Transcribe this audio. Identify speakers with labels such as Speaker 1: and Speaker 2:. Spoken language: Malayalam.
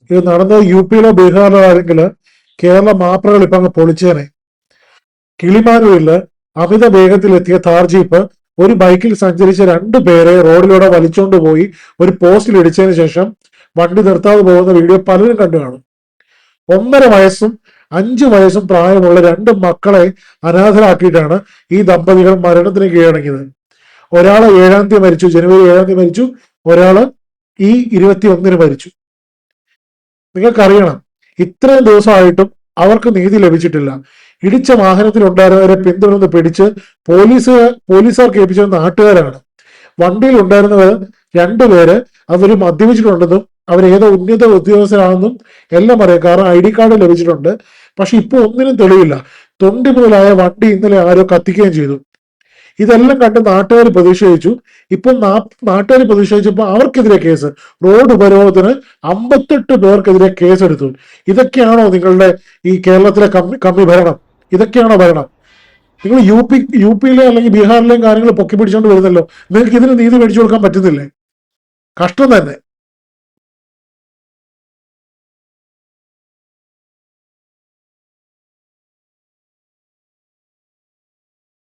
Speaker 1: ഇത് നടന്നത് യു പിയിലോ ബീഹാറിലോ ആണെങ്കിൽ കേരള മാപ്രകൾ ഇപ്പൊ അങ്ങ് പൊളിച്ചേനെ. കിളിമാനൂരില് അമിത വേഗത്തിലെത്തിയ താർ ജീപ്പ് ഒരു ബൈക്കിൽ സഞ്ചരിച്ച 2 പേരെ റോഡിലൂടെ വലിച്ചുകൊണ്ട് പോയി ഒരു പോസ്റ്റിൽ ഇടിച്ചതിന് ശേഷം വണ്ടി നിർത്താതെ പോകുന്ന വീഡിയോ പലരും കണ്ടു കാണും. 1.5 വയസ്സും 5 വയസ്സും പ്രായമുള്ള 2 മക്കളെ അനാഥരാക്കിയിട്ടാണ് ഈ ദമ്പതികൾ മരണത്തിന് കീഴടങ്ങിയത്. ഒരാള് 7-ാം തീയതി മരിച്ചു, ജനുവരി 7-ാം തീയതി മരിച്ചു. ഒരാള് ഈ 21-ന് മരിച്ചു. നിങ്ങൾക്കറിയണം, ഇത്രയും ദിവസമായിട്ടും അവർക്ക് നീതി ലഭിച്ചിട്ടില്ല. ഇടിച്ച വാഹനത്തിൽ ഉണ്ടായിരുന്നവരെ പിന്തുടർന്ന് പിടിച്ച് പോലീസുകാർക്ക് ഏൽപ്പിച്ച നാട്ടുകാരാണ്. വണ്ടിയിൽ ഉണ്ടായിരുന്നവർ 2 പേര് അതൊരു മദ്യപിച്ചിട്ടുണ്ടെന്നും അവരേതോ ഉന്നത ഉദ്യോഗസ്ഥരാണെന്നും എല്ലാം അറിയാം, കാരണം ID കാർഡ് ലഭിച്ചിട്ടുണ്ട്. പക്ഷെ ഇപ്പൊ ഒന്നിനും തെളിവില്ല. തൊണ്ടി മുതലായ വണ്ടി ഇന്നലെ ആരോ കത്തിക്കുകയും ചെയ്തു. ഇതെല്ലാം കണ്ട് നാട്ടുകാർ പ്രതിഷേധിച്ചു. ഇപ്പം നാട്ടുകാർ പ്രതിഷേധിച്ചപ്പോൾ അവർക്കെതിരെ കേസ്, റോഡ് ഉപരോധത്തിന് 58 പേർക്കെതിരെ കേസെടുത്തു. ഇതൊക്കെയാണോ നിങ്ങളുടെ ഈ കേരളത്തിലെ കമ്മി ഭരണം? ഇതൊക്കെയാണോ ഭരണം? നിങ്ങൾ യു പിയിലെ അല്ലെങ്കിൽ ബീഹാറിലെയും കാര്യങ്ങൾ പൊക്കി പിടിച്ചുകൊണ്ട് വരുന്നല്ലോ. നിങ്ങൾക്ക് ഇതിന് നീതി മേടിച്ചു കൊടുക്കാൻ പറ്റുന്നില്ലേ? കഷ്ടം തന്നെ.